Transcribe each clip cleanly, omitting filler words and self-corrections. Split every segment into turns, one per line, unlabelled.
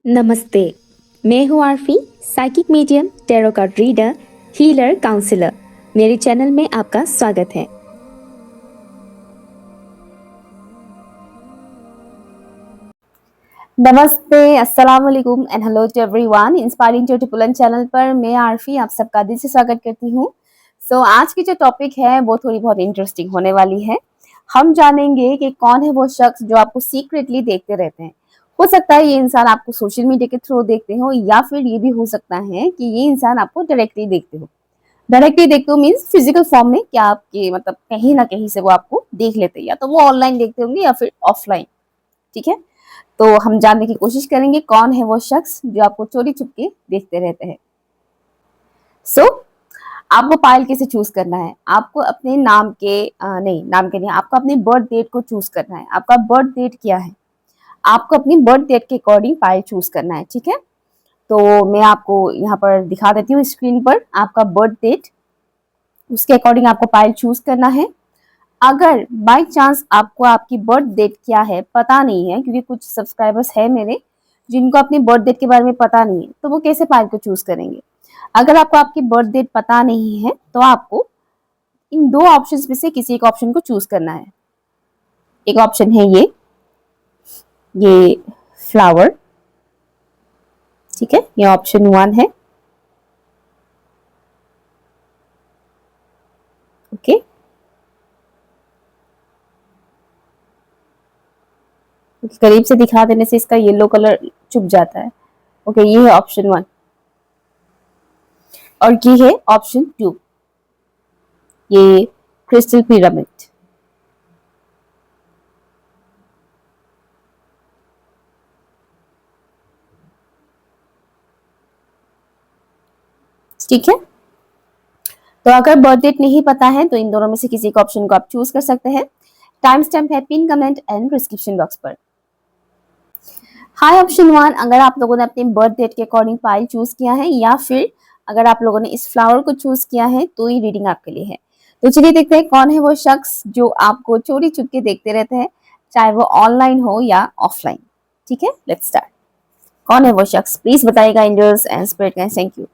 नमस्ते। मैं हूँ Aarfi, psychic medium, tarot card reader, healer, counsellor. मेरे चैनल में आपका स्वागत है।
नमस्ते, अस्सलाम वालेकुम and hello to everyone. Inspiring to टिपुलन चैनल पर मैं आरफी आप सबका दिल से स्वागत करती हूँ। आज की जो टॉपिक है वो थोड़ी बहुत इंटरेस्टिंग होने वाली है। हम जानेंगे कि कौन है वो शख्स जो आपको सीक्रेटली देखते रहते हैं। हो सकता है ये इंसान आपको सोशल मीडिया के थ्रू देखते हो, या फिर ये भी हो सकता है कि ये इंसान आपको डायरेक्टली देखते हो। डायरेक्टली देखते हो मीन्स फिजिकल फॉर्म में, क्या आपके मतलब कहीं ना कहीं से वो आपको देख लेते हैं, या तो वो ऑनलाइन देखते होंगे या फिर ऑफलाइन। ठीक है, तो हम जानने की कोशिश करेंगे कौन है वो शख्स जो आपको चोरी छुपके देखते रहते हैं। सो आपको पायल कैसे चूज करना है? आपको अपने नाम के नहीं, नाम के नहीं, आपको अपने बर्थ डेट को चूज करना है। आपका बर्थ डेट क्या है, आपको अपनी बर्थ डेट के अकॉर्डिंग पायल चूज करना है। ठीक है, तो मैं आपको यहाँ पर दिखा देती हूँ स्क्रीन पर आपका बर्थ डेट, उसके अकॉर्डिंग आपको पायल चूज करना है। अगर बाय चांस आपको आपकी बर्थ डेट क्या है पता नहीं है, क्योंकि कुछ सब्सक्राइबर्स है मेरे जिनको अपनी बर्थ डेट के बारे में पता नहीं है, तो वो कैसे पायल को चूज करेंगे? अगर आपको आपकी बर्थ डेट पता नहीं है तो आपको इन दो ऑप्शंस में से किसी एक ऑप्शन को चूज करना है। एक ऑप्शन है ये फ्लावर। ठीक है, ये ऑप्शन 1 है। ओके, करीब से दिखा देने से इसका येलो कलर चुप जाता है। ओके, ये है ऑप्शन 1 और ये है ऑप्शन 2, ये क्रिस्टल पिरामिड। ठीक है, तो अगर बर्थ डेट नहीं पता है तो इन दोनों में से किसी एक ऑप्शन को आप चूज कर सकते हैं। टाइम स्टैम्प है pin comment and description box पर। हाय ऑप्शन 1, अगर आप लोगों ने अपनी बर्थ डेट के अकॉर्डिंग फाइल चूज किया है, या फिर अगर आप लोगों ने इस फ्लावर को चूज किया है, तो ये रीडिंग आपके लिए है। तो चलिए देखते हैं कौन है वो शख्स जो आपको चोरी छुप के देखते रहते हैं, चाहे वो ऑनलाइन हो या ऑफलाइन। ठीक है, लेट्स स्टार्ट। कौन है वो शख्स, प्लीज बताइएगा इंडियर्स and spirit guys, thank you.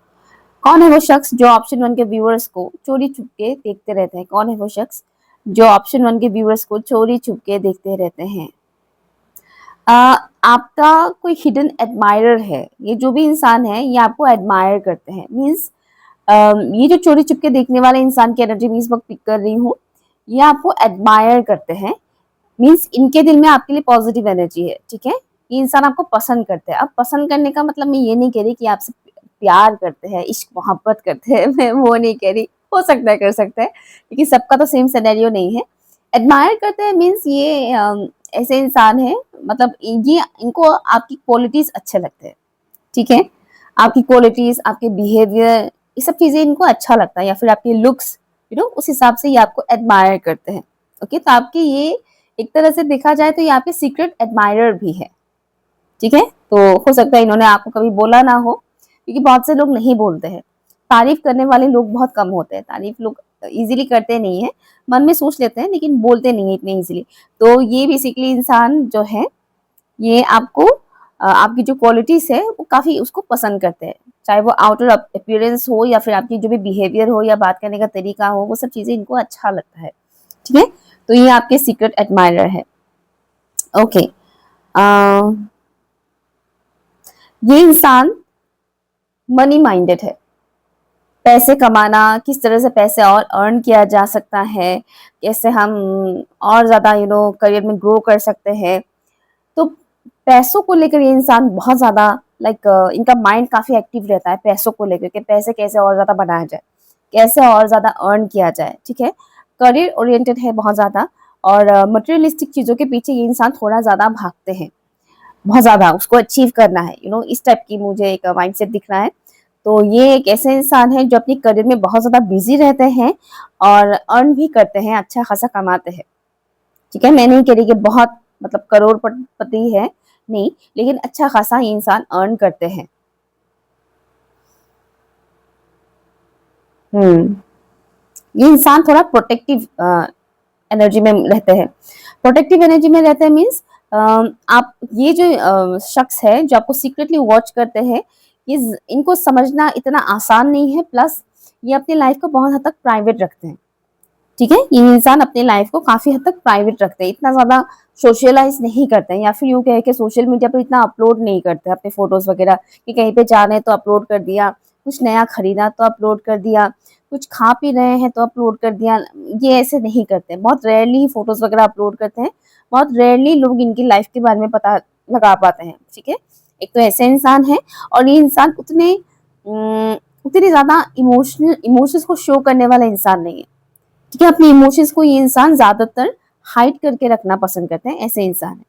कौन है वो शख्स जो ऑप्शन 1 के व्यूअर्स को चोरी छुप के देखते रहते हैं? कौन है वो शख्स जो ऑप्शन 1 के व्यूअर्स को चोरी छुप के देखते रहते हैं? आपका कोई हिडन एडमायरर है। ये जो भी इंसान है ये आपको एडमायर करते हैं। मीन्स ये जो चोरी छुप के देखने वाले इंसान की एनर्जी मैं इस वक्त पिक कर रही हूँ, ये आपको एडमायर करते हैं। मीन्स इनके दिल में आपके लिए पॉजिटिव एनर्जी है। ठीक है, ये इंसान आपको पसंद करते हैं। अब पसंद करने का मतलब मैं ये नहीं कह रही कि आपसे प्यार करते हैं, इश्क मोहब्बत करते हैं, मैं वो नहीं कह रही। हो सकता है कर सकते हैं, लेकिन सबका तो सेम सिनेरियो नहीं है। एडमायर करते हैं मीन्स ये ऐसे इंसान है, मतलब ये इनको आपकी क्वालिटीज अच्छे लगते हैं। ठीक है, आपकी क्वालिटीज, आपके बिहेवियर, ये सब चीजें इनको अच्छा लगता है, या फिर आपके लुक्स, उस हिसाब से ये आपको एडमायर करते हैं। ओके, तो आपके ये एक तरह से देखा जाए तो ये आपके सीक्रेट एडमायरर भी है। ठीक है, तो हो सकता है इन्होंने आपको कभी बोला ना हो, क्योंकि बहुत से लोग नहीं बोलते हैं। तारीफ करने वाले लोग बहुत कम होते हैं, तारीफ लोग इजीली करते नहीं है, मन में सोच लेते हैं लेकिन बोलते नहीं है इतने इजीली। तो ये बेसिकली इंसान जो है, ये आपको आपकी जो क्वालिटीज है वो काफी उसको पसंद करते हैं, चाहे वो आउटर अपीयरेंस हो या फिर आपकी जो भी बिहेवियर हो या बात करने का तरीका हो, वो सब चीजें इनको अच्छा लगता है। ठीक है, तो ये आपके सीक्रेट एडमायरर है। ओके, ये इंसान मनी माइंडेड है। पैसे कमाना, किस तरह से पैसे और अर्न किया जा सकता है, कैसे हम और ज्यादा करियर में ग्रो कर सकते हैं, तो पैसों को लेकर ये इंसान बहुत ज्यादा लाइक इनका माइंड काफी एक्टिव रहता है पैसों को लेकर के। पैसे कैसे और ज्यादा बनाया जाए, कैसे और ज्यादा अर्न किया जाए। ठीक है, करियर ओरिएंटेड है बहुत ज्यादा, और मटेरियलिस्टिक चीजों के पीछे ये इंसान थोड़ा ज्यादा भागते हैं, बहुत ज्यादा उसको अचीव करना है। इस टाइप की मुझे एक माइंडसेट दिख रहा है। तो ये एक ऐसे इंसान है जो अपनी करियर में बहुत ज्यादा बिजी रहते हैं और अर्न भी करते हैं, अच्छा खासा कमाते हैं। ठीक है, मैं नहीं कह रही कि बहुत मतलब करोड़पति है, नहीं, लेकिन अच्छा खासा ये इंसान अर्न करते हैं। हम्म, ये इंसान थोड़ा प्रोटेक्टिव एनर्जी में रहते हैं। प्रोटेक्टिव एनर्जी में रहते हैं मीन्स आप ये जो शख्स है जो आपको सीक्रेटली वॉच करते हैं, इनको समझना इतना आसान नहीं है, प्लस ये अपनी लाइफ को बहुत हद तक प्राइवेट रखते हैं। ठीक है, ये इंसान अपने लाइफ को काफी हद तक प्राइवेट रखते हैं, इतना ज्यादा सोशलाइज नहीं करते हैं, या फिर यूं कहे कि सोशल मीडिया पर इतना अपलोड नहीं करते अपने फोटोज वगैरह, कि कहीं पे जा रहे हैं तो अपलोड कर दिया, कुछ नया खरीदा तो अपलोड कर दिया, कुछ खा पी रहे हैं तो अपलोड कर दिया। ये ऐसे नहीं करते, बहुत रेयरली फोटोज वगैरह अपलोड करते हैं, बहुत रेयरली लोग इनकी लाइफ के बारे में पता लगा पाते हैं। ठीक है, एक तो ऐसे इंसान है, और ये इंसान उतने ज्यादा इमोशंस को शो करने वाला इंसान नहीं है। ठीक है, अपने इमोशंस को ये इंसान ज्यादातर हाइड करके रखना पसंद करते हैं, ऐसे इंसान है।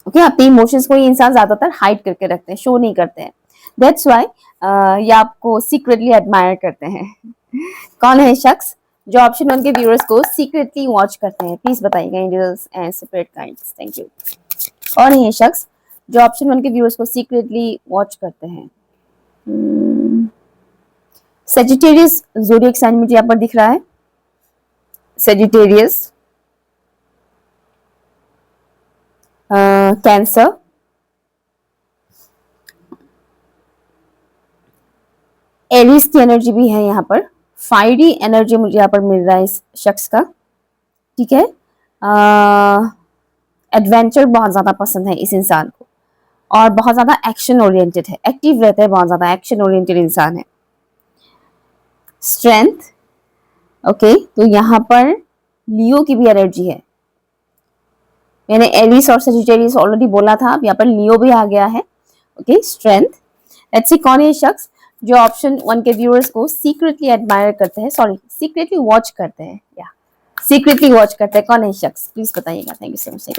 ओके, अपने इमोशंस को ये इंसान ज्यादातर हाइड करके रखते हैं, शो नहीं करते हैं। दैट्स वाई ये आपको सीक्रेटली एडमायर करते हैं। कौन है शख्स जो ऑप्शन 1 के व्यूअर्स को सीक्रेटली वॉच करते हैं? प्लीज बताइएगा in details and separate kinds. Thank you. कौन है ये शख्स जो ऑप्शन 1 के व्यूअर्स को सीक्रेटली वॉच करते हैं? सेजिटेरियस ज़ोडिएक साइन मुझे यहाँ पर दिख रहा है, सेजिटेरियस, कैंसर, एरीज की एनर्जी भी है यहाँ पर, फायरी एनर्जी मुझे यहाँ पर मिल रहा है इस शख्स का। ठीक है, एडवेंचर बहुत ज्यादा पसंद है इस इंसान को, और बहुत ज्यादा एक्शन ओरिएंटेड है, एक्टिव रहता है, बहुत ज्यादा एक्शन ओरिएंटेड इंसान है। स्ट्रेंथ, ओके, तो यहाँ पर लियो की भी एनर्जी है। मैंने एरीज और सेजिटेरियस ऑलरेडी बोला था, अब यहाँ पर लियो भी आ गया है। Okay, strength. लेट्स सी कौन है शख्स जो ऑप्शन 1 के व्यूअर्स को सीक्रेटली एडमायर करते हैं, सॉरी सीक्रेटली वॉच करते हैं, या सीक्रेटली वॉच करते हैं। कौन है शख्स, प्लीज बताइएगा। Thank you so much.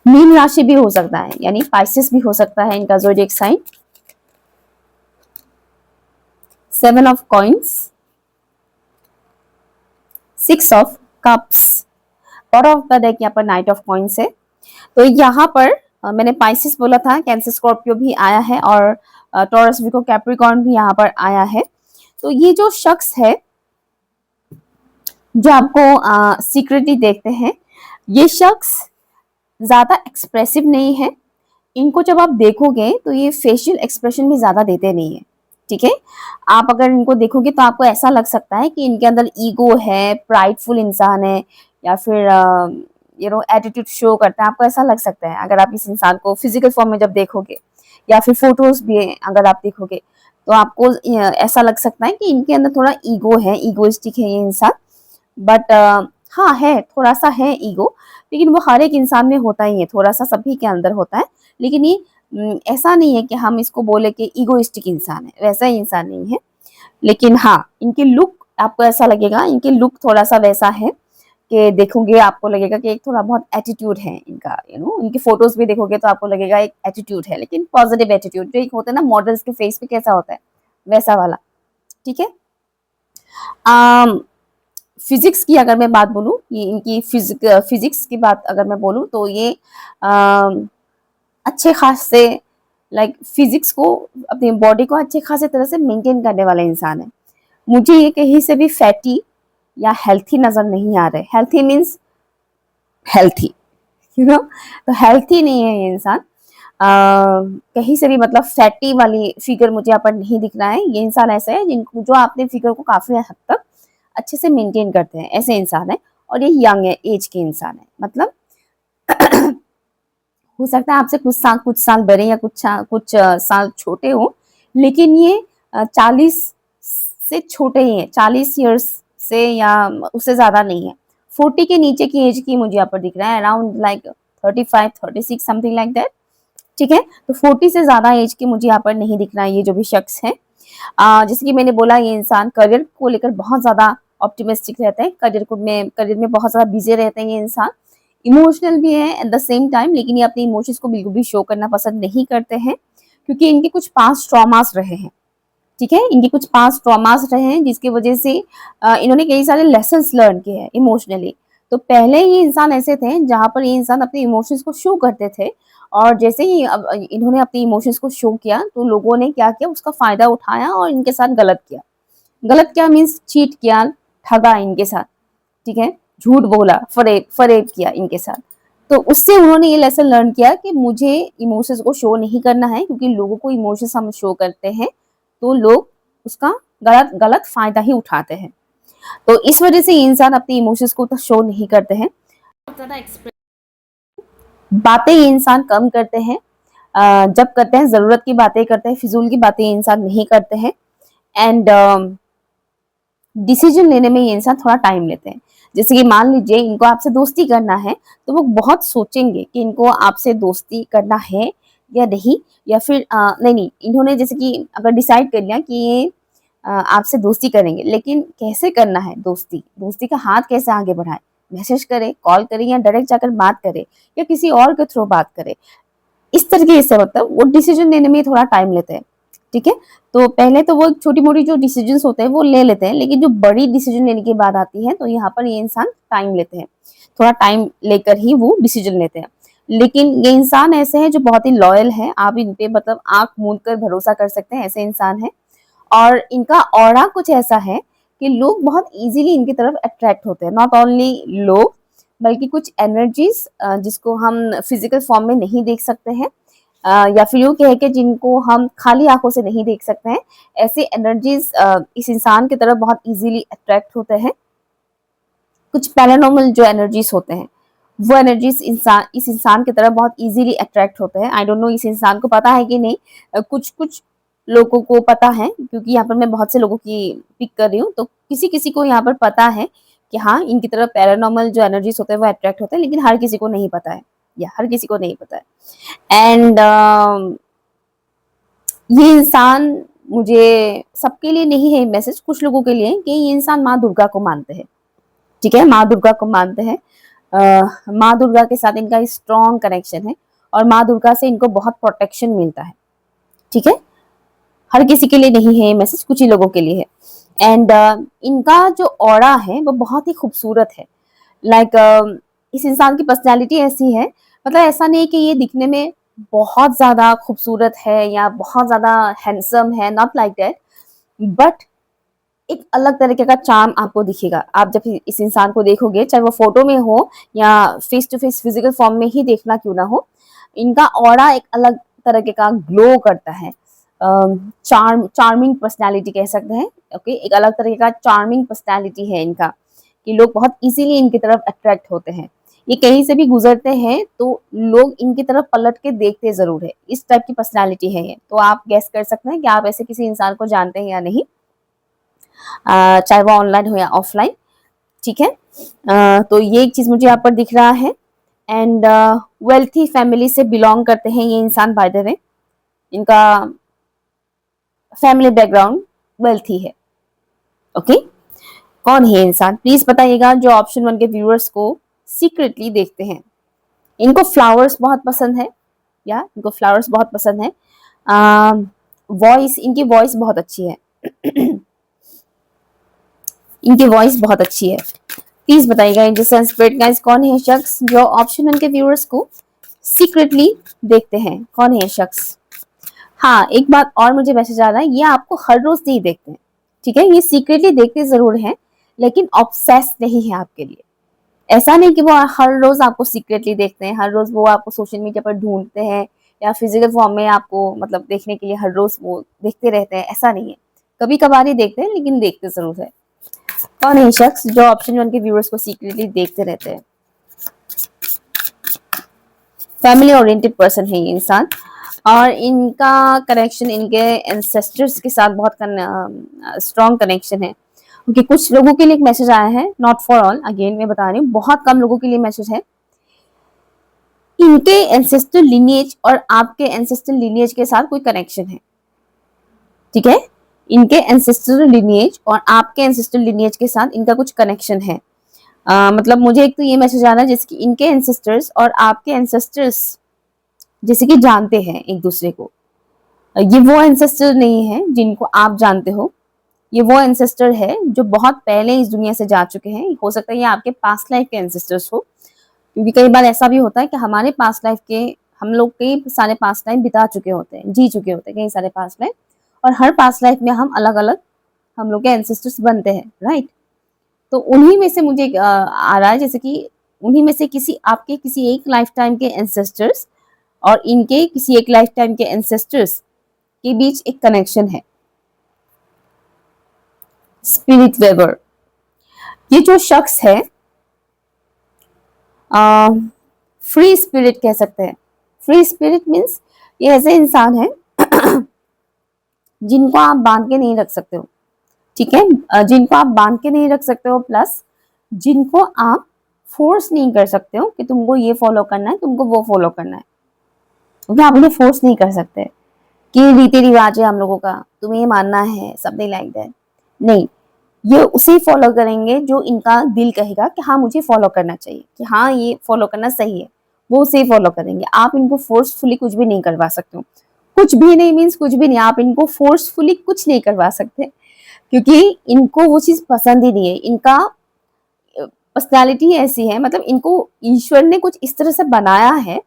Mean राशि भी हो सकता है, यानी पाइसेस भी हो सकता है इनका zodiac sign. 7 of coins, 6 of cups, bottom of the deck यहाँ पर नाइट ऑफ कॉइंस है। तो यहाँ पर मैंने पाइसेस बोला था, कैंसर स्कॉर्पियो भी आया है, और टॉरस विको कैप्रिकॉर्न भी यहाँ पर आया है। तो ये जो शख्स है जो आपको सीक्रेटली देखते हैं, ये शख्स ज्यादा एक्सप्रेसिव नहीं है। इनको जब आप देखोगे तो ये फेशियल एक्सप्रेशन भी ज्यादा देते नहीं है। ठीक है, आप अगर इनको देखोगे तो आपको ऐसा लग सकता है कि इनके अंदर ईगो है, प्राइडफुल इंसान है, या फिर एटीट्यूड शो करता है, आपको ऐसा लग सकता है अगर आप इस इंसान को फिजिकल फॉर्म में जब देखोगे, या फिर फोटोज भी अगर आप देखोगे तो आपको ऐसा लग सकता है कि इनके अंदर थोड़ा ईगो है, ईगोइस्टिक है ये इंसान। बट हाँ, है, थोड़ा सा है ईगो, लेकिन वो हर एक इंसान में होता ही है, थोड़ा सा सभी के अंदर होता है। लेकिन ये ऐसा नहीं है कि हम इसको बोले कि ईगोइस्टिक इंसान है, वैसा ही इंसान नहीं है। लेकिन हाँ, इनके लुक आपको ऐसा लगेगा, इनके लुक थोड़ा सा वैसा है कि देखोगे आपको लगेगा कि एक थोड़ा बहुत एटीट्यूड है इनका, इनकी फोटोज भी देखोगे तो आपको लगेगा एक एटीट्यूड है, लेकिन पॉजिटिव एटीट्यूड, जो एक होता है ना मॉडल्स के फेस पे कैसा होता है, वैसा वाला। ठीक है, फिजिक्स की अगर मैं बात बोलूँ, ये इनकी फिजिक्स की बात अगर मैं बोलूँ तो ये अच्छे खास से लाइक फिजिक्स को, अपनी बॉडी को अच्छे खासे तरह से मेंटेन करने वाला इंसान है। मुझे ये कहीं से भी फैटी या हेल्थी नजर नहीं आ रहे। हेल्थी मीन्स हेल्थी, तो हेल्थी नहीं है ये इंसान। कहीं से भी मतलब फैटी वाली फिगर मुझे यहाँ पर नहीं दिख रहा है। ये इंसान ऐसा है जिनको जो अपने फिगर को काफी हद तक अच्छे से मेंटेन करते हैं, ऐसे इंसान है। और ये यंग है, एज के इंसान है, मतलब हो सकता है आपसे कुछ साल बड़े या कुछ साल छोटे हो, लेकिन ये 40 से छोटे ही है, 40 इयर्स से या उससे ज्यादा नहीं है। 40 के नीचे की एज की मुझे यहाँ पर दिख रहा है, around like 35, 36 something like that. ठीक है, तो 40 से ज्यादा एज की मुझे यहाँ पर नहीं दिख रहा है ये जो भी शख्स है। जैसे कि मैंने बोला, ये इंसान करियर को लेकर बहुत ज्यादा ऑप्टिमिस्टिक रहते हैं, करियर में बहुत ज्यादा बिजी रहते हैं ये इंसान। इमोशनल भी है एट द सेम टाइम, लेकिन ये अपने इमोशंस को बिल्कुल भी शो करना पसंद नहीं करते हैं, क्योंकि इनके कुछ पास्ट ट्रॉमास रहे हैं। ठीक है, इनके कुछ पास्ट ट्रॉमास रहे हैं जिसकी वजह से इन्होंने कई सारे लेसन्स लर्न किए हैं इमोशनली। तो पहले ये इंसान ऐसे थे जहां पर ये इंसान अपने इमोशंस को शो करते थे, और जैसे ही इन्होंने अपने इमोशंस को शो किया तो लोगों ने क्या किया, उसका फायदा उठाया और इनके साथ गलत किया। गलत क्या मीन्स चीट किया, ठगा इनके साथ। ठीक है, झूठ बोला, फरेब किया इनके साथ। तो उससे उन्होंने ये लेसन लर्न किया कि मुझे इमोशंस को शो नहीं करना है, क्योंकि लोगों को इमोशंस हम शो करते हैं तो लोग उसका गलत गलत फायदा ही उठाते हैं। तो इस वजह से इंसान अपने इमोशंस को तो शो नहीं करते हैं। बातें ये इंसान कम करते हैं, जब करते हैं ज़रूरत की बातें करते हैं, फिजूल की बातें ये इंसान नहीं करते हैं। एंड डिसीजन लेने में ये इंसान थोड़ा टाइम लेते हैं। जैसे कि मान लीजिए इनको आपसे दोस्ती करना है, तो वो बहुत सोचेंगे कि इनको आपसे दोस्ती करना है या नहीं, या फिर नहीं, इन्होंने जैसे कि अगर डिसाइड कर लिया कि ये आपसे दोस्ती करेंगे, लेकिन कैसे करना है दोस्ती, दोस्ती का हाथ कैसे आगे बढ़ाएँ? मैसेज करें, कॉल करें या डायरेक्ट जाकर बात करें या किसी और के थ्रू बात करें। इस तरीके से मतलब वो डिसीजन लेने में थोड़ा टाइम लेते हैं, ठीक है? तो पहले तो वो छोटी-मोटी जो डिसीजंस होते हैं वो ले लेते हैं, लेकिन जो बड़ी डिसीजन लेने की बात आती है तो यहाँ पर ये इंसान टाइम लेते हैं। थोड़ा टाइम लेकर ही वो डिसीजन लेते हैं। लेकिन ये इंसान ऐसे हैं जो बहुत ही लॉयल हैं, आप इन पे मतलब आँख मूंद कर भरोसा कर सकते हैं, ऐसे इंसान हैं। और इनका ऑरा कुछ ऐसा है कि लोग बहुत ईज़िली इनकी तरफ अट्रैक्ट होते हैं। नॉट ओनली लोग, बल्कि कुछ एनर्जीज़ जिसको हम फिज़िकल फॉर्म में नहीं देख सकते हैं, या फिर यूँ कहें कि जिनको हम खाली आँखों से नहीं देख सकते हैं, ऐसे एनर्जीज़ इस इंसान की तरफ बहुत ईज़िली अट्रैक्ट होते हैं। कुछ पैरानॉर्मल जो एनर्जीज़ होते हैं, वो एनर्जीज़ इस इंसान की तरफ बहुत ईज़िली अट्रैक्ट होते हैं। आई डोंट नो इस इंसान को पता है कि नहीं, कुछ-कुछ लोगों को पता है, क्योंकि यहाँ पर मैं बहुत से लोगों की पिक कर रही हूँ, तो किसी-किसी को यहाँ पर पता है कि हाँ, इनकी तरफ पैरानॉर्मल जो एनर्जीज़ होते हैं वो अट्रैक्ट होते हैं, लेकिन हर किसी को नहीं पता है, या हर किसी को नहीं पता है। एंड ये इंसान, मुझे सबके लिए नहीं है मैसेज, कुछ लोगों के लिए, कि ये इंसान माँ दुर्गा को मानते हैं, ठीक है? माँ दुर्गा को मानते हैं। माँ दुर्गा के साथ इनका स्ट्रॉन्ग कनेक्शन है और माँ दुर्गा से इनको बहुत प्रोटेक्शन मिलता है, ठीक है? हर किसी के लिए नहीं है ये मैसेज, कुछ ही लोगों के लिए है। एंड इनका जो ऑरा है वो बहुत ही खूबसूरत है। लाइक इस इंसान की पर्सनैलिटी ऐसी है, मतलब ऐसा नहीं कि ये दिखने में बहुत ज़्यादा खूबसूरत है या बहुत ज़्यादा हैंडसम है, नॉट लाइक दैट, बट एक अलग तरीके का चार्म आपको दिखेगा। आप जब इस इंसान को देखोगे, चाहे वो फ़ोटो में हो या face to face physical form में ही देखना क्यों ना हो, इनका ऑरा एक अलग तरीके का ग्लो करता है। चार्मिंग पर्सनैलिटी कह सकते हैं, ओके? एक अलग तरीके का चार्मिंग पर्सनैलिटी है इनका, कि लोग बहुत ईज़िली इनकी तरफ अट्रैक्ट होते हैं। ये कहीं से भी गुज़रते हैं तो लोग इनकी तरफ पलट के देखते ज़रूर हैं। इस टाइप की पर्सनैलिटी है ये। तो आप गेस कर सकते हैं कि आप ऐसे किसी इंसान को जानते हैं या नहीं, चाहे वो ऑनलाइन हो या ऑफलाइन, ठीक है? तो ये एक चीज़ मुझे यहाँ पर दिख रहा है। एंड वेल्थी फैमिली से बिलॉन्ग करते हैं ये इंसान, बाय द वे। इनका फैमिली बैकग्राउंड वेल्थी है, ओके? कौन है ये इंसान प्लीज बताइएगा, जो ऑप्शन 1 के व्यूअर्स को सीक्रेटली देखते हैं। इनको फ्लावर्स बहुत पसंद है, या इनको फ्लावर्स बहुत पसंद है। वॉइस, इनकी वॉइस बहुत अच्छी है। इनकी वॉइस बहुत अच्छी है। प्लीज बताइएगा इन स्पिरिट गाइस, कौन है ये शख्स जो ऑप्शन 1 के व्यूअर्स को सीक्रेटली देखते हैं? कौन है ये शख्स? हाँ, एक बात और मुझे मैसेज आ रहा है, ये आपको हर रोज नहीं देखते हैं, ठीक है? ये सीक्रेटली देखते जरूर हैं, लेकिन ऑब्सेस नहीं है आपके लिए। ऐसा नहीं कि वो हर रोज आपको सीक्रेटली देखते हैं, हर रोज वो आपको सोशल मीडिया पर ढूंढते हैं या फिजिकल फॉर्म में आपको मतलब देखने के लिए हर रोज वो देखते रहते हैं, ऐसा नहीं है। कभी कभार ही देखते हैं, लेकिन देखते जरूर है। कौन है शख्स जो ऑप्शन 1 के व्यूअर्स को सीक्रेटली देखते रहते हैं? फैमिली ओरिएंटेड पर्सन है ये इंसान, और इनका कनेक्शन इनके एंसेस्टर्स के साथ बहुत स्ट्रॉन्ग कनेक्शन है। क्योंकि कुछ लोगों के लिए एक मैसेज आया है, नॉट फॉर ऑल, अगेन मैं बता रही हूँ, बहुत कम लोगों के लिए मैसेज है। इनके एंसेस्टर लिनिएज और आपके एंसेस्टर लिनिएज के साथ कोई कनेक्शन है, ठीक है? इनके एंसेस्टर लिनिएज और आपके एंसेस्टर लिनिएज के साथ इनका कुछ कनेक्शन है। मतलब मुझे एक तो ये मैसेज आ रहा है जैसे कि इनके एंसेस्टर्स और आपके एंसेस्टर्स जैसे कि जानते हैं एक दूसरे को। ये वो एंसेस्टर नहीं है जिनको आप जानते हो, ये वो एंसेस्टर है जो बहुत पहले इस दुनिया से जा चुके हैं। हो सकता है ये आपके पास्ट लाइफ के एंसेस्टर्स हो, क्योंकि कई बार ऐसा भी होता है कि हमारे पास्ट लाइफ के हम लोग कई सारे पास्ट लाइफ बिता चुके होते हैं, जी चुके होते हैं कई सारे पास्ट लाइफ, और हर पास्ट लाइफ में हम अलग अलग हम लोग के एंसेस्टर्स बनते हैं, राइट? तो उन्हीं में से मुझे आ रहा है जैसे कि उन्हीं में से किसी आपके किसी एक लाइफ टाइम के एंसेस्टर्स और इनके किसी एक लाइफ टाइम के एंसेस्टर्स के बीच एक कनेक्शन है। स्पिरिट वेबर, ये जो शख्स है फ्री स्पिरिट कह सकते हैं। फ्री स्पिरिट मीन्स ये ऐसे इंसान है जिनको आप बांध के नहीं रख सकते हो, ठीक है, जिनको आप बांध के नहीं रख सकते हो, प्लस जिनको आप फोर्स नहीं कर सकते हो कि तुमको ये फॉलो करना है, तुमको वो फॉलो करना है, क्योंकि आप उन्हें फोर्स नहीं कर सकते कि रीति रिवाज है हम लोगों का, तुम्हें ये मानना है, समथिंग लाइक दैट। नहीं, ये उसे फॉलो करेंगे जो इनका दिल कहेगा कि हाँ मुझे फॉलो करना चाहिए, कि हाँ ये फॉलो करना सही है, वो उसे फॉलो करेंगे। आप इनको फोर्सफुली कुछ भी नहीं करवा सकते हो। कुछ भी नहीं मीन्स कुछ भी नहीं, आप इनको फोर्सफुली कुछ नहीं करवा सकते, क्योंकि इनको वो चीज पसंद ही नहीं है। इनका पर्सनालिटी ऐसी है, मतलब इनको ईश्वर ने कुछ इस तरह से बनाया है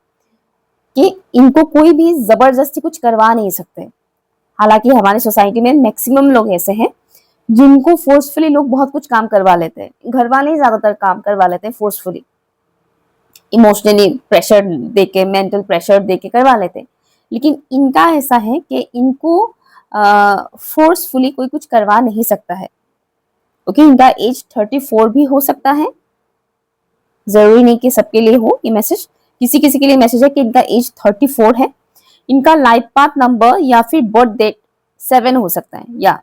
कि इनको कोई भी जबरदस्ती कुछ करवा नहीं सकते। हालांकि हमारे सोसाइटी में मैक्सिमम लोग ऐसे हैं जिनको फोर्सफुली लोग बहुत कुछ काम करवा लेते हैं। घर वाले ही ज्यादातर काम करवा लेते हैं फोर्सफुली, इमोशनली प्रेशर देके, मेंटल प्रेशर देके करवा लेते हैं। लेकिन इनका ऐसा है कि इनको फोर्सफुली कोई कुछ करवा नहीं सकता है। ओके, इनका एज 34 भी हो सकता है, जरूरी नहीं कि सबके लिए हो ये मैसेज, किसी किसी के लिए मैसेज है कि इनका एज 34 है। इनका लाइफ पाथ नंबर या फिर बर्थ डेट 7 हो सकता है, या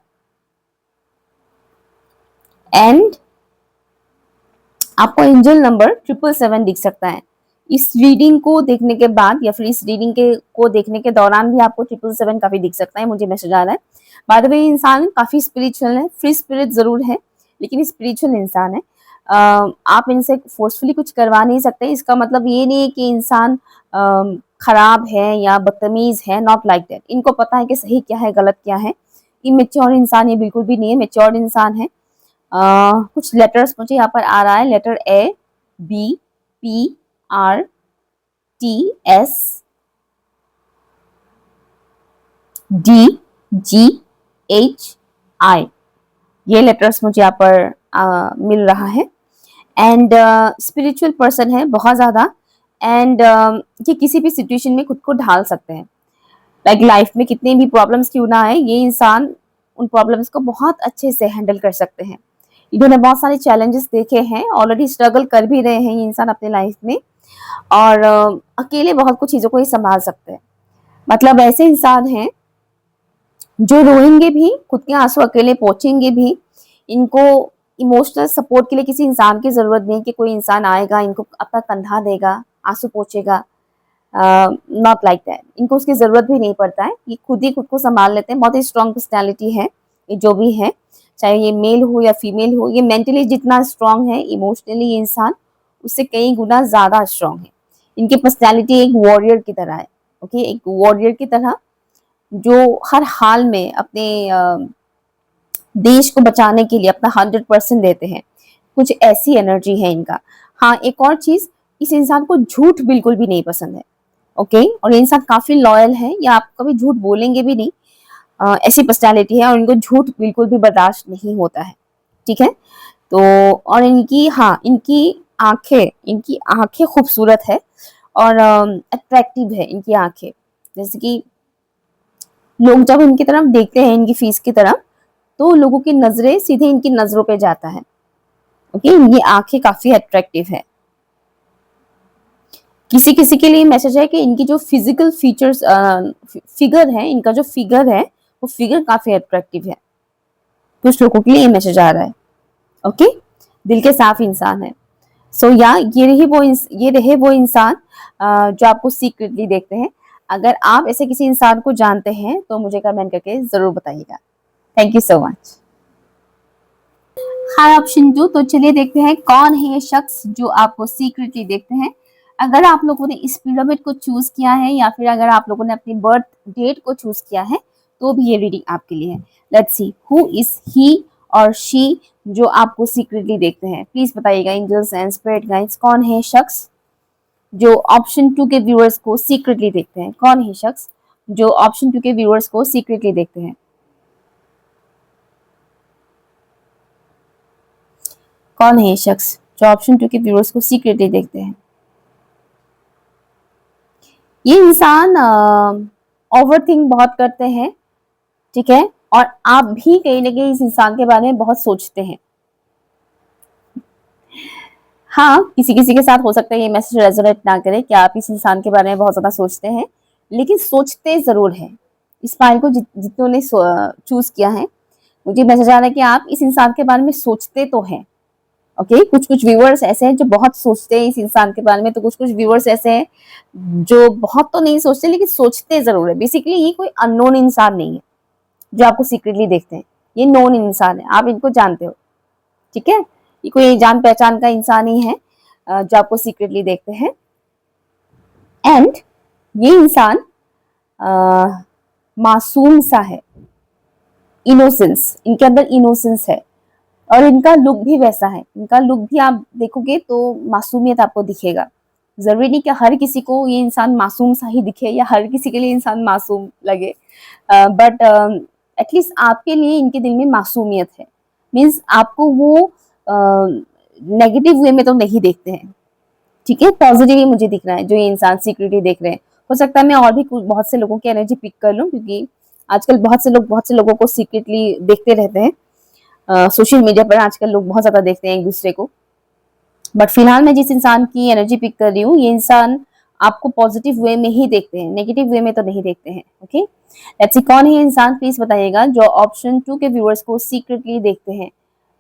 एंड आपको एंजल नंबर 777 दिख सकता है। इस रीडिंग को देखने के बाद या फिर इस रीडिंग के को देखने के दौरान भी आपको 777 काफी दिख सकता है, मुझे मैसेज आ रहा है। बाय द वे इंसान काफी स्पिरिचुअल है, फ्री स्पिरिट जरूर है, लेकिन स्पिरिचुअल इंसान है। आप इनसे फोर्सफुली कुछ करवा नहीं सकते। इसका मतलब ये नहीं है कि इंसान खराब है या बदतमीज है, नॉट लाइक दैट। इनको पता है कि सही क्या है, गलत क्या है। इमेच्योर इंसान ये बिल्कुल भी नहीं है, मेच्योर्ड इंसान है। कुछ लेटर्स मुझे यहाँ पर आ रहा है, letter A, B, P, R, T, S, D, G, H, I, ये लेटर्स मुझे यहाँ पर मिल रहा है। एंड स्पिरिचुअल पर्सन है बहुत ज्यादा, एंड ये किसी भी सिचुएशन में खुद को ढाल सकते हैं। लाइक लाइफ में कितनी भी प्रॉब्लम्स क्यों ना आए, ये इंसान उन प्रॉब्लम्स को बहुत अच्छे से हैंडल कर सकते हैं। इन्होंने बहुत सारे चैलेंजेस देखे हैं, ऑलरेडी स्ट्रगल कर भी रहे हैं ये इंसान अपने लाइफ में, और अकेले बहुत कुछ चीजों को ही संभाल सकते हैं। मतलब ऐसे इंसान हैं जो रोएंगे भी, खुद के आंसू अकेले पोंछेंगे भी। इनको इमोशनल सपोर्ट के लिए किसी इंसान की जरूरत नहीं कि कोई इंसान आएगा इनको अपना कंधा देगा, आंसू पोंछेगा, नॉट लाइक दैट। इनको उसकी जरूरत भी नहीं पड़ता है, ये खुद ही खुद को संभाल लेते हैं। बहुत ही स्ट्रॉन्ग पर्सनैलिटी है ये जो भी है, चाहे ये मेल हो या फीमेल हो। ये मेंटली जितना स्ट्रॉन्ग है, इमोशनली ये इंसान उससे कई गुना ज्यादा स्ट्रॉन्ग है। इनकी पर्सनैलिटी एक वॉरियर की तरह है। ओके, एक वॉरियर की तरह जो हर हाल में अपने देश को बचाने के लिए अपना 100% देते हैं। कुछ ऐसी एनर्जी है इनका। हाँ, एक और चीज, इस इंसान को झूठ बिल्कुल भी नहीं पसंद है। ओके, और ये इंसान काफी लॉयल है, या आप कभी झूठ बोलेंगे भी नहीं, ऐसी पर्सनैलिटी है, और इनको झूठ बिल्कुल भी बर्दाश्त नहीं होता है। ठीक है, तो और इनकी, हाँ, इनकी आंखें खूबसूरत है और अट्रैक्टिव है इनकी आंखें। जैसे कि लोग जब इनकी तरफ देखते हैं, इनकी फेस की तरफ, तो लोगों की नजरें सीधे इनकी नजरों पे जाता है। ओके, ये आंखें काफी अट्रैक्टिव है। किसी किसी के लिए मैसेज है कि इनकी जो फिजिकल फीचर्स, फिगर है, इनका जो फिगर है वो फिगर काफी अट्रैक्टिव है। कुछ लोगों के लिए ये मैसेज आ रहा है। ओके, दिल के साफ इंसान है। सो या ये रहे वो इंसान जो आपको सीक्रेटली देखते हैं। अगर आप ऐसे किसी इंसान को जानते हैं तो मुझे कमेंट करके जरूर बताइएगा। Thank you so much. Hi option 2, तो चलिए देखते हैं कौन है ये शख्स जो आपको सीक्रेटली देखते हैं। अगर आप लोगों ने इस पिरामिड को चूज किया है, या फिर अगर आप लोगों ने अपनी बर्थ डेट को चूज किया है, तो भी ये रीडिंग आपके लिए है। Let's see who is he और शी जो आपको सीक्रेटली देखते हैं। प्लीज बताइएगा एंजल्स एंड स्पिरिट गाइड्स, कौन है शख्स जो ऑप्शन 2 के व्यूअर्स को सीक्रेटली देखते हैं। कौन है शख्स जो ऑप्शन 2 के व्यूअर्स को सीक्रेटली देखते हैं। कौन है ये शख्स जो ऑप्शन 2 के व्यूअर्स को सीक्रेटली देखते हैं। ये इंसान ओवरथिंक बहुत करते हैं, ठीक है, और आप भी कहीं ना कहीं इस इंसान के बारे में बहुत सोचते हैं। हाँ, किसी किसी के साथ हो सकता है ये मैसेज रेजोनेट ना करे कि आप इस इंसान के बारे में बहुत ज्यादा सोचते हैं, लेकिन सोचते जरूर हैं। इस फाइल को जितनों ने चूज किया है, मुझे मैसेज आ रहा है कि आप इस इंसान के बारे में सोचते तो हैं। ओके, कुछ कुछ व्यूअर्स ऐसे हैं जो बहुत सोचते हैं इस इंसान के बारे में, तो कुछ कुछ व्यूअर्स ऐसे हैं जो बहुत तो नहीं सोचते लेकिन सोचते जरूर है। बेसिकली ये कोई अननोन इंसान नहीं है जो आपको सीक्रेटली देखते हैं, ये नोन इंसान है, आप इनको जानते हो, ठीक है। ये कोई जान पहचान का इंसान ही है जो आपको सीक्रेटली देखते हैं। एंड ये इंसान मासूम सा है, इनोसेंस, इनके अंदर इनोसेंस है, और इनका लुक भी वैसा है। इनका लुक भी आप देखोगे तो मासूमियत आपको दिखेगा। जरूरी नहीं कि हर किसी को ये इंसान मासूम सा ही दिखे या हर किसी के लिए इंसान मासूम लगे, बट एटलीस्ट आपके लिए इनके दिल में मासूमियत है। मीन्स आपको वो नेगेटिव वे में तो नहीं देखते हैं, ठीक है, पॉजिटिव ही मुझे दिख रहा है जो ये इंसान सीक्रेटली देख रहे हैं। हो सकता है मैं और भी बहुत से लोगों की एनर्जी पिक कर लूं, क्योंकि आजकल बहुत से लोगों को सीक्रेटली देखते रहते हैं। सोशल मीडिया पर आजकल लोग बहुत ज्यादा देखते हैं एक दूसरे को। बट फिलहाल मैं जिस इंसान की एनर्जी पिक कर रही हूँ, ये इंसान आपको पॉजिटिव वे में ही देखते हैं, नेगेटिव वे में तो नहीं देखते हैं। ओके, लेट्स सी कौन है इंसान, प्लीज बताइएगा जो ऑप्शन 2 के व्यूअर्स को सीक्रेटली देखते हैं।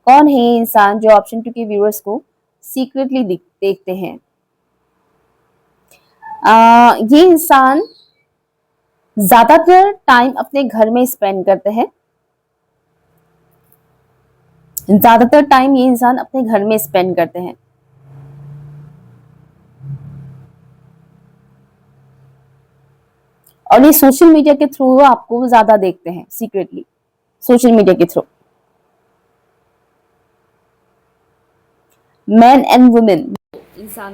कौन है इंसान जो ऑप्शन 2 के व्यूअर्स को सीक्रेटली देखते हैं? ये इंसान ज्यादातर टाइम अपने घर में स्पेंड करते हैं। ज्यादातर टाइम ये इंसान अपने घर में स्पेंड करते हैं। और ये सोशल मीडिया के थ्रू आपको ज्यादा देखते हैं सीक्रेटली, सोशल मीडिया के थ्रू। मैन एंड वुमेन, इंसान,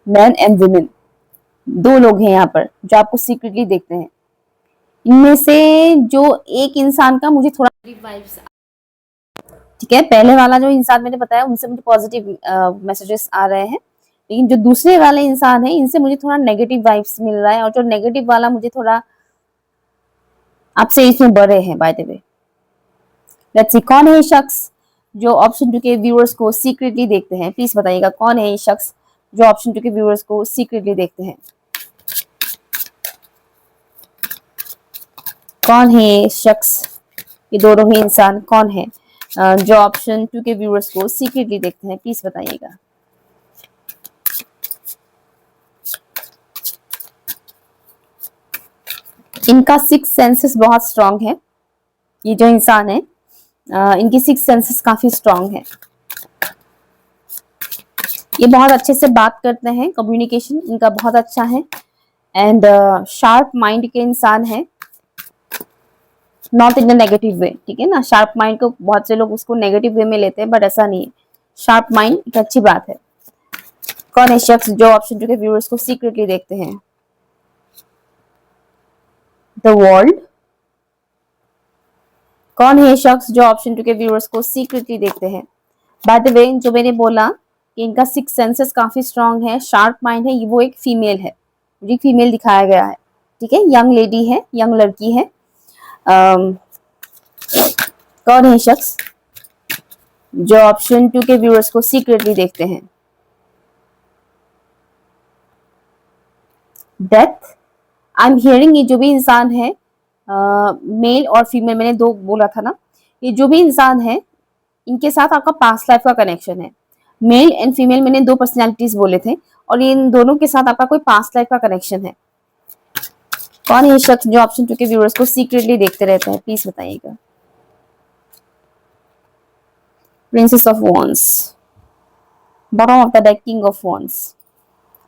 मैन एंड वुमेन, दो लोग हैं यहाँ पर जो आपको सीक्रेटली देखते हैं। इनमें से जो एक इंसान का मुझे थोड़ा वाइब्स, ठीक है, पहले वाला जो इंसान मैंने बताया उनसे मुझे पॉजिटिव मैसेजेस आ रहे हैं, लेकिन जो दूसरे वाले इंसान है इनसे मुझे थोड़ा नेगेटिव वाइब्स मिल रहा है, और जो नेगेटिव वाला मुझे थोड़ा आपसे इसमें बड़े हैं। By the way, let's see कौन है ये शख्स जो ऑप्शन 2 के व्यूअर्स को सीक्रेटली देखते हैं। प्लीज बताइएगा कौन है ये शख्स जो ऑप्शन 2 के व्यूअर्स को सीक्रेटली देखते हैं। कौन है ये शख्स, ये दोनों ही इंसान कौन है जो ऑप्शन 2 के व्यूअर्स को सीक्रेटली देखते हैं? प्लीज बताइएगा। इनका सिक्स सेंसेस बहुत स्ट्रांग है। ये जो इंसान है इनकी सिक्स सेंसेस काफी स्ट्रांग है। ये बहुत अच्छे से बात करते हैं, कम्युनिकेशन इनका बहुत अच्छा है, एंड शार्प माइंड के इंसान है, not in the negative way, ठीक है ना। शार्प माइंड को बहुत से लोग उसको नेगेटिव वे में लेते हैं, बट ऐसा नहीं है, शार्प माइंड एक अच्छी बात है। कौन है शख्स जो ऑप्शन 2 के व्यूअर्स को सीक्रेटली देखते हैं? The world. कौन है शख्स जो ऑप्शन 2 के व्यूअर्स को सीक्रेटली देखते हैं? बाय द वे, जो मैंने बोला कि इनका सिक्स सेंसेस काफी स्ट्रांग है, शार्प माइंड है, वो एक फीमेल है, मुझे फीमेल दिखाया गया है, ठीक है, यंग लेडी है, यंग लड़की है। कौन है शख्स जो ऑप्शन 2 के व्यूअर्स को सीक्रेटली देखते हैं? डेथ। आई एम हियरिंग, ये जो भी इंसान है, मेल और फीमेल मैंने दो बोला था ना, ये जो भी इंसान है इनके साथ आपका पास्ट लाइफ का कनेक्शन है। मेल एंड फीमेल मैंने दो पर्सनैलिटीज बोले थे, और इन दोनों के साथ आपका कोई पास्ट लाइफ का कनेक्शन है। कौन है ये शख्स जो ऑप्शन 2 के व्यूअर्स को सीक्रेटली देखते रहते हैं? प्लीज बताइएगा। Princess of wands, bottom of the deck king of wands.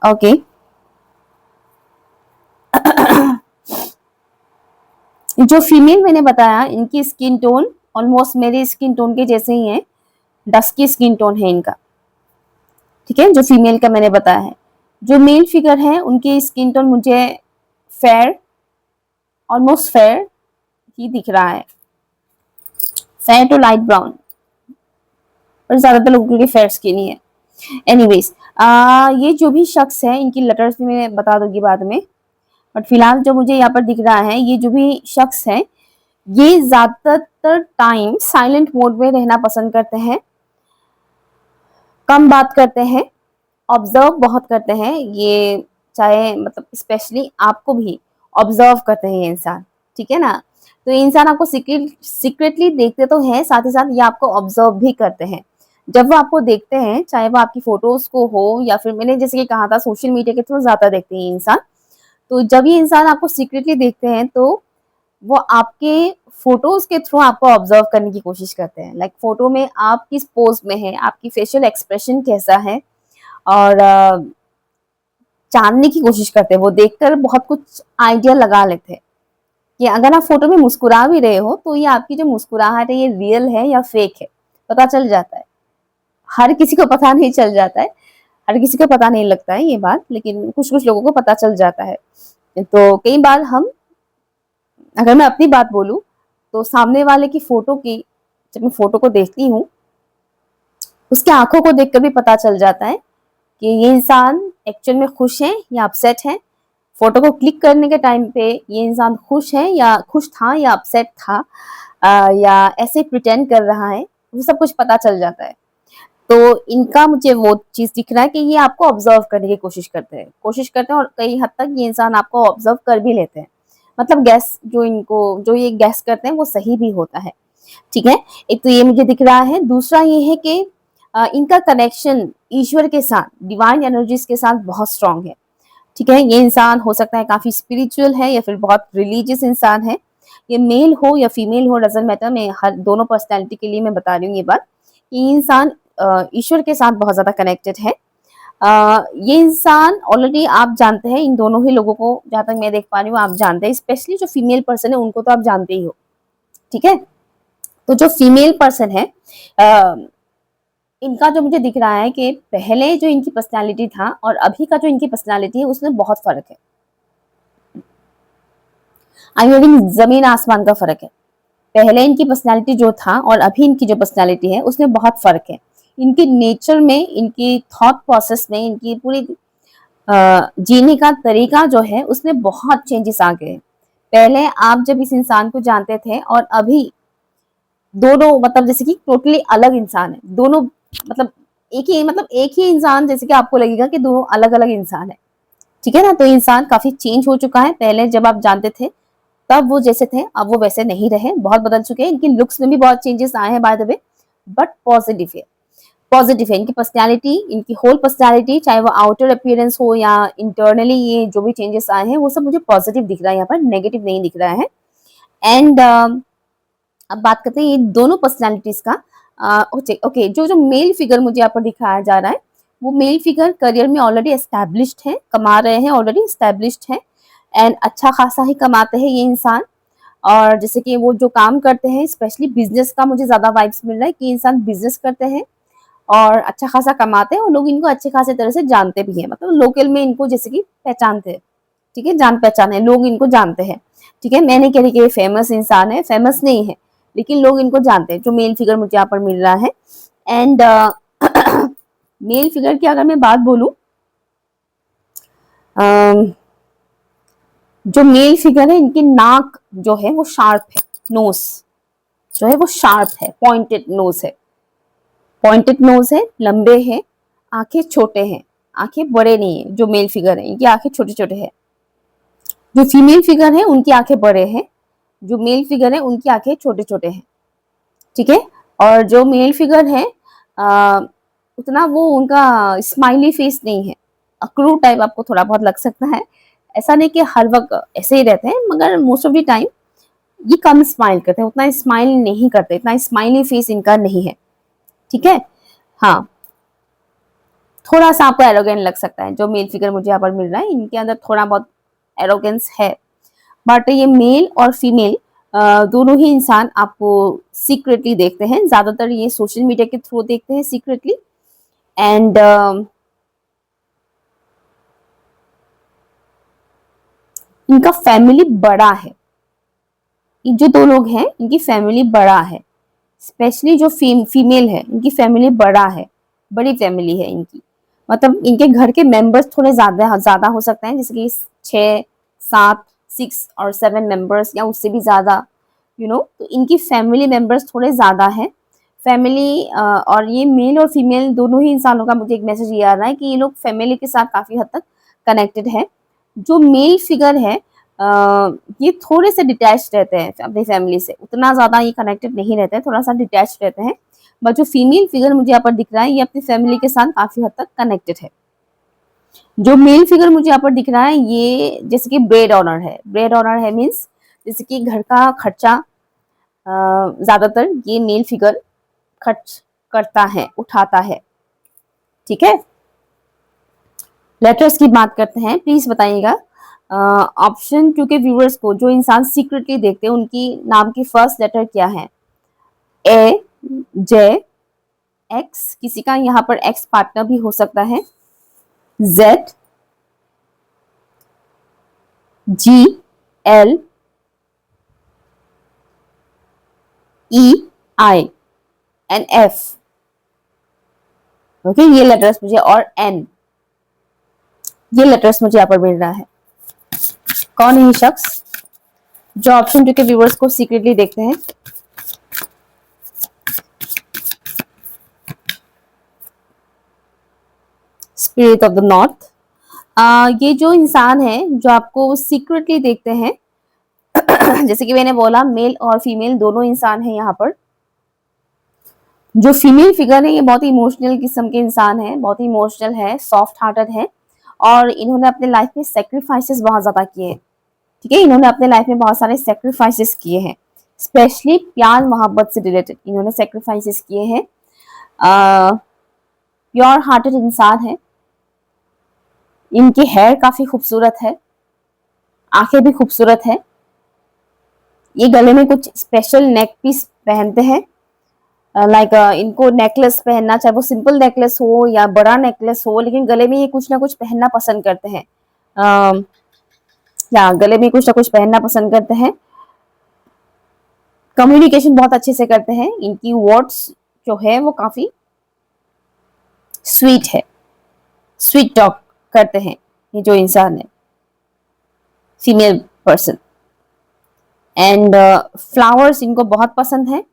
Okay, जो फीमेल मैंने बताया इनकी स्किन टोन ऑलमोस्ट मेरे स्किन टोन के जैसे ही है, डस्की स्किन टोन है इनका, ठीक है, जो फीमेल का मैंने बताया है। जो मेल फिगर है उनकी स्किन टोन मुझे फेयर, ऑलमोस्ट फेयर ही दिख रहा है, फेयर टू लाइट ब्राउन, और ज्यादातर लोगों की फेयर स्किन ही है। एनीवेज, ये जो भी शख्स है, इनकी लेटर्स भी मैं बता दूंगी बाद में, बट फिलहाल जो मुझे यहाँ पर दिख रहा है, ये जो भी शख्स है, ये ज्यादातर टाइम साइलेंट मोड में रहना पसंद करते हैं, कम बात करते हैं, ऑब्जर्व बहुत करते हैं। ये चाहे मतलब स्पेशली आपको भी ऑब्जर्व करते हैं ये इंसान, ठीक है ना। तो ये इंसान आपको सीक्रेटली देखते तो हैं, साथ ही साथ ये आपको ऑब्जर्व भी करते हैं। जब वो आपको देखते हैं, चाहे वो आपकी फोटोज को हो या फिर मैंने जैसे कि कहा था सोशल मीडिया के थ्रू ज्यादा देखते हैं ये इंसान, तो जब ये इंसान आपको सीक्रेटली देखते हैं तो वो आपके फोटोज के थ्रू आपको ऑब्जर्व करने की कोशिश करते हैं। लाइक फोटो में आप किस पोज में है, आपकी फेशियल एक्सप्रेशन कैसा है, और जानने की कोशिश करते हैं। वो देखकर बहुत कुछ आइडिया लगा लेते हैं कि अगर आप फोटो में मुस्कुरा भी रहे हो तो ये आपकी जो मुस्कुराहट है ये रियल है या फेक है, पता चल जाता है। हर किसी को पता नहीं चल जाता है, हर किसी को पता नहीं लगता है ये बात, लेकिन कुछ कुछ लोगों को पता चल जाता है। तो कई बार हम, अगर मैं अपनी बात बोलूं, तो सामने वाले की फोटो की, जब मैं फोटो को देखती हूँ, उसके आंखों को देखकर भी पता चल जाता है कि ये इंसान एक्चुअल में खुश है या अपसेट है। फोटो को क्लिक करने के टाइम पे ये इंसान खुश है या खुश था या अपसेट था, या ऐसे प्रिटेंड कर रहा है, वो सब कुछ पता चल जाता है। तो इनका मुझे वो चीज दिख रहा है कि ये आपको ऑब्जर्व करने की कोशिश करते हैं, और कई हद तक ये इंसान आपको ऑब्जर्व कर भी लेते हैं। मतलब गैस जो ये गैस करते हैं वो सही भी होता है, ठीक है। एक तो ये मुझे दिख रहा है, दूसरा ये है कि इनका कनेक्शन ईश्वर के साथ, डिवाइन एनर्जीज के साथ बहुत स्ट्रांग है, ठीक है। ये इंसान हो सकता है काफी स्पिरिचुअल है या फिर बहुत रिलीजियस इंसान है। ये मेल हो या फीमेल हो, डजंट मैटर, मैं हर दोनों पर्सनैलिटी के लिए मैं बता रही हूँ ये बात। ये इंसान ईश्वर के साथ बहुत ज्यादा कनेक्टेड है। ये इंसान ऑलरेडी, आप जानते हैं इन दोनों ही लोगों को, जहां तक मैं देख पा रही हूँ आप जानते हैं, स्पेशली जो फीमेल पर्सन है उनको तो आप जानते ही हो, ठीक है। तो जो फीमेल पर्सन है, इनका जो मुझे दिख रहा है कि पहले जो इनकी पर्सनालिटी था और अभी का जो इनकी पर्सनालिटी है उसमें बहुत फर्क है। आई मीन जमीन आसमान का फर्क है। पहले इनकी पर्सनालिटी जो था और अभी इनकी जो पर्सनालिटी है उसमें बहुत फर्क है। इनके नेचर में, इनकी थॉट प्रोसेस में, इनकी पूरी जीने का तरीका जो है उसमें बहुत चेंजेस आ गए। पहले आप जब इस इंसान को जानते थे और अभी, दोनों मतलब जैसे कि टोटली अलग इंसान है दोनों। मतलब एक ही इंसान, जैसे कि आपको लगेगा कि दोनों अलग अलग इंसान है, ठीक है ना। तो इंसान काफी चेंज हो चुका है। पहले जब आप जानते थे तब वो जैसे थे, अब वो वैसे नहीं रहे, बहुत बदल चुके हैं। इनकी लुक्स में भी बहुत चेंजेस आए हैं by the way, but positive है इनकी पर्सनैलिटी, इनकी होल पर्सनैलिटी, चाहे वो आउटर अपीयरेंस हो या इंटरनली ये जो भी चेंजेस आए हैं वो सब मुझे पॉजिटिव दिख रहा है, यहाँ पर नेगेटिव नहीं दिख रहा है। एंड अब बात करते हैं ये दोनों पर्सनैलिटीज का। ओके, जो मेल फिगर मुझे यहाँ पर दिखाया जा रहा है, वो मेल फिगर करियर में ऑलरेडी एस्टैब्लिश्ड है, कमा रहे हैं, ऑलरेडी एस्टैब्लिश्ड है, एंड अच्छा खासा ही कमाते हैं ये इंसान। और जैसे कि वो जो काम करते हैं, स्पेशली बिजनेस का मुझे ज्यादा वाइब्स मिल रहा है कि इंसान बिजनेस करते हैं और अच्छा खासा कमाते हैं, और लोग इनको अच्छे खासे तरह से जानते भी हैं। मतलब लोकल में इनको जैसे कि पहचानते हैं, ठीक है, जान पहचान है, लोग इनको जानते हैं, ठीक है। मैं नहीं कह रही कि ये फेमस इंसान है, फेमस नहीं है, लेकिन लोग इनको जानते हैं, जो मेल फिगर मुझे यहाँ पर मिल रहा है। एंड मेल फिगर की अगर मैं बात बोलूं, जो मेल फिगर है, इनकी नाक जो है वो शार्प है, नोज जो है वो शार्प है, पॉइंटेड नोज है, लंबे हैं, आंखें छोटे हैं, आंखें बड़े नहीं है। जो मेल फिगर है इनकी आंखें छोटे छोटे हैं। जो फीमेल फिगर है उनकी आंखें बड़े हैं, जो मेल फिगर है उनकी आंखें छोटे छोटे हैं, ठीक है। और जो मेल फिगर है, उतना वो उनका स्माइली फेस नहीं है, अक्रूर टाइप आपको थोड़ा बहुत लग सकता है। ऐसा नहीं कि हर वक्त ऐसे ही रहते हैं, मगर मोस्ट ऑफ द टाइम ये कम स्माइल करते हैं, उतना स्माइल नहीं करते, इतना स्माइली फेस इनका नहीं है, ठीक है। हाँ, थोड़ा सा आपको एरोगेंट लग सकता है। जो मेल फिगर मुझे यहाँ पर मिल रहा है इनके अंदर थोड़ा बहुत एरोगेंस है, बट ये मेल और फीमेल दोनों ही इंसान आपको सीक्रेटली देखते हैं। ज्यादातर ये सोशल मीडिया के थ्रू देखते हैं सीक्रेटली। एंड इनका फैमिली बड़ा है। ये जो दो लोग हैं इनकी फैमिली बड़ा है, स्पेशली जो फीमेल है, इनकी फैमिली बड़ा है, बड़ी फैमिली है इनकी, मतलब इनके घर के मेंबर्स थोड़े ज्यादा ज्यादा हो सकते हैं, जैसे कि 6, 7, 6 और 7 मेंबर्स या उससे भी ज्यादा, तो इनकी फैमिली मेंबर्स थोड़े ज्यादा हैं। फैमिली और ये मेल और फीमेल दोनों ही इंसानों का मुझे एक मैसेज ये आ रहा है कि ये लोग फैमिली के साथ काफी हद तक कनेक्टेड है। जो मेल फिगर है ये थोड़े से डिटैच रहते हैं अपनी फैमिली से, उतना ज्यादा ये कनेक्टेड नहीं रहते हैं, थोड़ा सा डिटैच रहते हैं। बट जो फीमेल फिगर मुझे यहाँ पर दिख रहा है ये अपनी फैमिली के साथ काफी हद तक कनेक्टेड है। जो मेल फिगर मुझे यहाँ पर दिख रहा है ये जैसे कि ब्रेड ऑनर है, ब्रेड ऑनर है मीन्स जैसे कि घर का खर्चा ज्यादातर ये मेल फिगर खर्च करता है, उठाता है। ठीक है, लेटर्स की बात करते हैं, प्लीज बताइएगा ऑप्शन 2 के व्यूअर्स को, जो इंसान सीक्रेटली देखते हैं उनकी नाम की फर्स्ट लेटर क्या है? ए, जे, एक्स, किसी का यहाँ पर एक्स पार्टनर भी हो सकता है, Z, G, L, E, I and F. Okay, ये लेटर्स मुझे, और एन, ये लेटर्स मुझे यहाँ पर मिल रहा है। कौन है ये शख्स जो ऑप्शन 2 के व्यूअर्स को सीक्रेटली देखते हैं? Spirit of the north. ये जो इंसान है जो आपको सीक्रेटली देखते हैं जैसे कि मैंने बोला मेल और फीमेल दोनों इंसान हैं यहाँ पर। जो फीमेल फिगर है ये बहुत ही इमोशनल किस्म के इंसान है, बहुत ही इमोशनल है, सॉफ्ट हार्टेड है, और इन्होंने अपने लाइफ में सेक्रीफाइसेस बहुत ज्यादा किए हैं। ठीक है, इन्होंने अपने लाइफ में बहुत सारे सेक्रीफाइसेस किए हैं, स्पेशली प्यार मोहब्बत से रिलेटेड इन्होंने सेक्रीफाइसेस किए हैं। प्योर हार्टेड इंसान है, इनकी हेयर काफी खूबसूरत है, आंखें भी खूबसूरत है, ये गले में कुछ स्पेशल नेक पीस पहनते हैं, लाइक इनको नेकलेस पहनना, चाहे वो सिंपल नेकलेस हो या बड़ा नेकलेस हो, लेकिन गले में ये कुछ ना कुछ पहनना पसंद करते हैं, या गले में कुछ ना कुछ पहनना पसंद करते हैं। कम्युनिकेशन बहुत अच्छे से करते हैं, इनकी वर्ड्स जो है वो काफी स्वीट है, स्वीट टॉक करते हैं ये जो इंसान है, फीमेल पर्सन। एंड फ्लावर्स इनको बहुत पसंद है,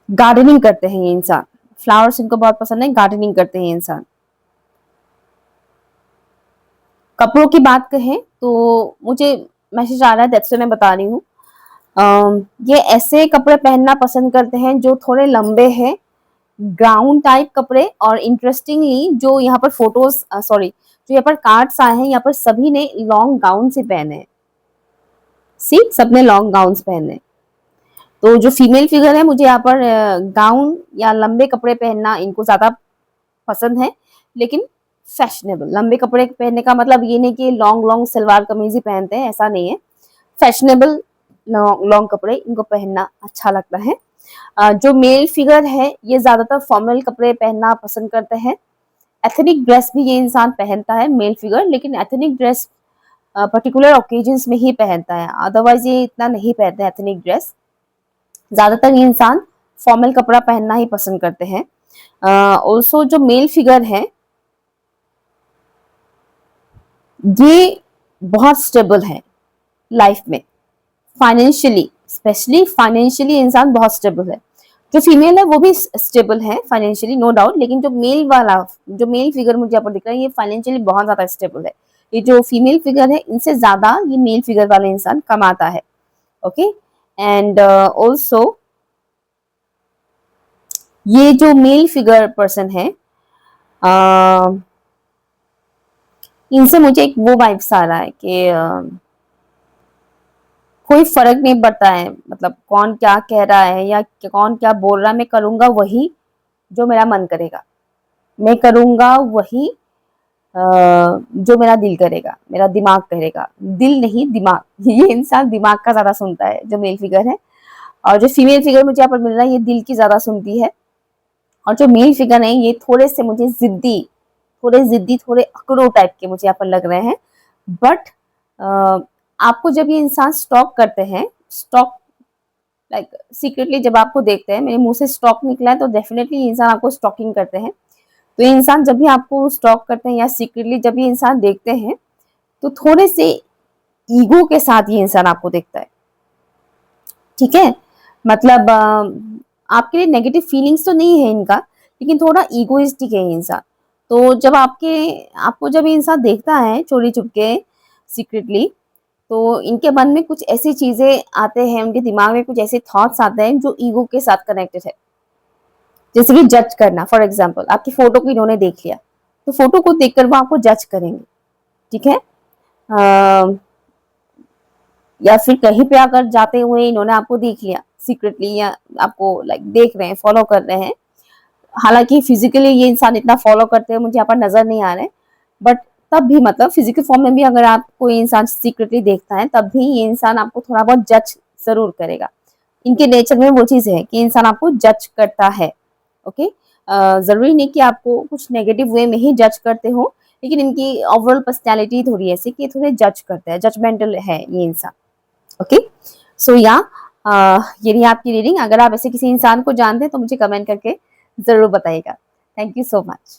गार्डनिंग करते हैं ये इंसान, फ्लावर्स इनको बहुत पसंद है, गार्डनिंग करते हैं ये इंसान। कपड़ों की बात कहें तो मुझे मैसेज आ रहा है, दैट्स व्हाई मैं बता रही हूँ। ये ऐसे कपड़े पहनना पसंद करते हैं जो थोड़े लंबे हैं, गाउन टाइप कपड़े, और इंटरेस्टिंगली जो यहाँ पर फोटोज सॉरी जो यहाँ पर कार्ड्स आए हैं यहाँ पर सभी ने लॉन्ग गाउन से पहने हैं, सबने लॉन्ग गाउन्स पहने। तो जो फीमेल फिगर है मुझे यहाँ पर गाउन या लंबे कपड़े पहनना इनको ज्यादा पसंद है, लेकिन फैशनेबल। लंबे कपड़े पहनने का मतलब ये नहीं कि लॉन्ग लॉन्ग सलवार कमीज ही पहनते हैं, ऐसा नहीं है। फैशनेबल लॉन्ग कपड़े इनको पहनना अच्छा लगता है। जो मेल फिगर है ये ज्यादातर फॉर्मल कपड़े पहनना पसंद करते हैं। एथनिक ड्रेस भी ये इंसान पहनता है मेल फिगर, लेकिन एथनिक ड्रेस पर्टिकुलर ओकेजन्स में ही पहनता है, अदरवाइज ये इतना नहीं पहनते एथनिक ड्रेस। ज्यादातर ये इंसान फॉर्मल कपड़ा पहनना ही पसंद करते हैं। ऑल्सो जो मेल फिगर है ये बहुत स्टेबल है लाइफ में, फाइनेंशियली, स्पेशली फाइनेंशियली इंसान बहुत स्टेबल है। जो फीमेल है वो भी स्टेबल है फाइनेंशियली, नो डाउट, लेकिन जो मेल फिगर मुझे यहाँ पर दिख रहा है ये फाइनेंशियली बहुत ज्यादा स्टेबल है। ये जो फीमेल फिगर है इनसे ज्यादा ये मेल फिगर वाले इंसान कमाता है। ओके, एंड ऑल्सो ये जो मेल फिगर पर्सन है इनसे मुझे एक वो वाइब्स आ रहा है कि कोई फर्क नहीं पड़ता है, मतलब कौन क्या कह रहा है या कौन क्या बोल रहा है, मैं करूंगा वही जो मेरा मन करेगा, मैं करूंगा वही जो मेरा दिल करेगा, मेरा दिमाग करेगा, दिल नहीं दिमाग ये इंसान दिमाग का ज्यादा सुनता है जो मेल फिगर है। और जो फीमेल फिगर मुझे यहाँ पर मिल रहा है ये दिल की ज्यादा सुनती है। और जो मेल फिगर है ये थोड़े से मुझे जिद्दी थोड़े अकड़ो टाइप के मुझे यहाँ पर लग रहे हैं। बट आपको जब ये इंसान स्टॉक करते हैं, स्टॉक लाइक सीक्रेटली जब आपको देखते हैं, मेरे मुंह से स्टॉक निकला है तो डेफिनेटली इंसान आपको स्टॉकिंग करते हैं। तो ये इंसान जब भी आपको स्टॉक करते हैं या सीक्रेटली जब ये इंसान देखते हैं तो थोड़े से ईगो के साथ ये इंसान आपको देखता है, ठीक है। मतलब आपके लिए नेगेटिव फीलिंग्स तो नहीं है इनका, लेकिन थोड़ा ईगोइस्टिक है ये इंसान। तो जब आपको जब ये इंसान देखता है चोरी चुपके सीक्रेटली, तो इनके मन में कुछ ऐसी चीजें आते हैं, उनके दिमाग में कुछ ऐसे थॉट्स आते हैं जो ईगो के साथ कनेक्टेड है। जैसे कि जज करना, फॉर एग्जाम्पल आपकी फोटो को इन्होंने देख लिया, तो फोटो को देखकर वो आपको जज करेंगे, ठीक है। या फिर कहीं पे अगर जाते हुए इन्होंने आपको देख लिया सीक्रेटली, या आपको लाइक देख रहे हैं, फॉलो कर रहे हैं, हालांकि फिजिकली ये इंसान इतना फॉलो करते हैं मुझे यहाँ पर नजर नहीं आ रहे, बट तब भी मतलब फिजिकल फॉर्म में भी अगर आप कोई इंसान सीक्रेटली देखता है तब भी ये इंसान आपको थोड़ा बहुत जज जरूर करेगा। इनके नेचर में वो चीज है कि इंसान आपको जज करता है, ओके। जरूरी नहीं कि आपको कुछ नेगेटिव वे में ही जज करते हो, लेकिन इनकी ओवरऑल पर्सनैलिटी थोड़ी ऐसी कि थोड़े जज करते हैं, जजमेंटल है ये इंसान, ओके। सो या ये रही आपकी रीडिंग। अगर आप ऐसे किसी इंसान को जानते हैं तो मुझे कमेंट करके जरूर बताइएगा। Thank you so much.